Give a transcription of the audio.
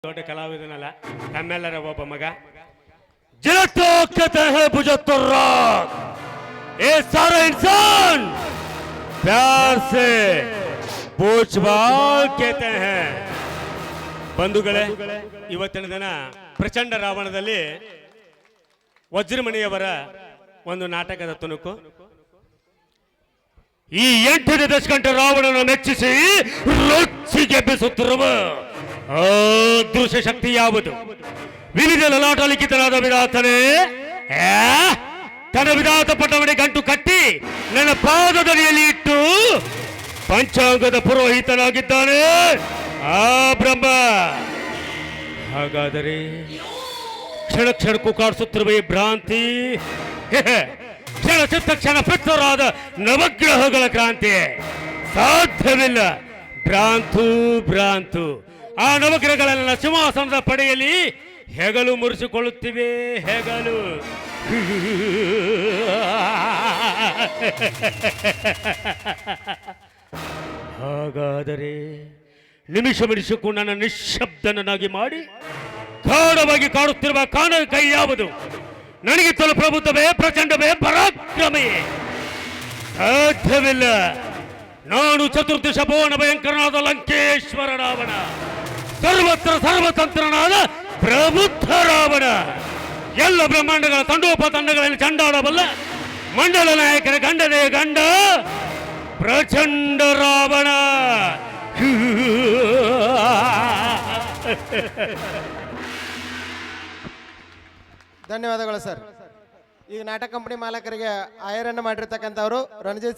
ದೊಡ್ಡ ಕಲಾವಿದನಲ್ಲ, ನಮ್ಮೆಲ್ಲರ ಒಬ್ಬ ಮಗ. जिलतो कहते हैं बुझत्तर रात, ये सारा इंसान प्यार से पूछबाल कहते हैं. ಬಂಧುಗಳೇ, ಇವತ್ತಿನ ದಿನ ಪ್ರಚಂಡ ರಾವಣದಲ್ಲಿ ವಜ್ರಮಣಿಯವರ ಒಂದು ನಾಟಕದ ತುಣುಕು. ಈ 8 ದಶಕಂಠ ರಾವಣನ ಮೆಚ್ಚಿಸಿ ರೊಚ್ಚಿಗೆಬ್ಬಿಸುತ್ತಿರುವ ಅದೃಶ್ಯ ಶಕ್ತಿ ಯಾವುದು? ವಿವಿಧ ಲಲಾಟ ಲಿಖಿತನಾದ ವಿಧಾತನೇ, ತನ್ನ ವಿಧಾತ ಪಟವಣೆ ಗಂಟು ಕಟ್ಟಿ ನನ್ನ ಪಾದದಡಿಯಲ್ಲಿ ಇಟ್ಟು ಪಂಚಾಂಗದ ಪುರೋಹಿತನಾಗಿದ್ದಾನೆ ಆ ಬ್ರಹ್ಮ. ಹಾಗಾದರೆ ಕ್ಷಣ ಕ್ಷಣಕ್ಕೂ ಕಾಡಿಸುತ್ತಿರುವ ಈ ಭ್ರಾಂತಿ, ಕ್ಷಣ ಚಿತ್ತ ಕ್ಷಣ ಪಿತ್ತರಾದ ನವಗ್ರಹಗಳ ಕ್ರಾಂತಿ ಸಾಧ್ಯವಿಲ್ಲ. ಭ್ರಾಂತು ಭ್ರಾಂತು. ಆ ನವಗ್ರಹಗಳನ್ನ ಸಿಂಹಾಸನದ ಪಡೆಯಲ್ಲಿ ಹೆಗಲು ಮುರಿಸಿಕೊಳ್ಳುತ್ತಿವೆ, ಹೆಗಲು. ಹಾಗಾದರೆ ನಿಮಿಷಕ್ಕೂ ನನ್ನ ನಿಶ್ಶಬ್ದನನ್ನಾಗಿ ಮಾಡಿ ಗಾಢವಾಗಿ ಕಾಡುತ್ತಿರುವ ಕಾಣ ಕೈ ಯಾವುದು? ನನಗಿತ್ತಲು ಪ್ರಬುದ್ಧವೇ, ಪ್ರಚಂಡವೇ, ಪರಾಕ್ರಮೆಯೇ? ಸಾಧ್ಯವಿಲ್ಲ. ನಾನು ಚತುರ್ದಶ ಭುವನ ಭಯಂಕರನಾದ ಲಂಕೇಶ್ವರ ರಾವಣ, ಸರ್ವತ್ರ ಸರ್ವತಂತ್ರನಾದ ಪ್ರಬುದ್ಧ ರಾವಣ, ಎಲ್ಲ ಬ್ರಹ್ಮಾಂಡಗಳ ತಂಡೋಪತಂಡಗಳಲ್ಲಿ ಚಂಡಾಡಬಲ್ಲ ಮಂಡಲ ನಾಯಕನ ಗಂಡನೇ ಗಂಡ ಪ್ರಚಂಡ ರಾವಣ. ಧನ್ಯವಾದಗಳು ಸರ್. ಈಗ ನಾಟಕ ಕಂಪನಿ ಮಾಲಕರಿಗೆ ಆಯರನ್ನು ಮಾಡಿರ್ತಕ್ಕಂಥವರು ರಣಜಿತ್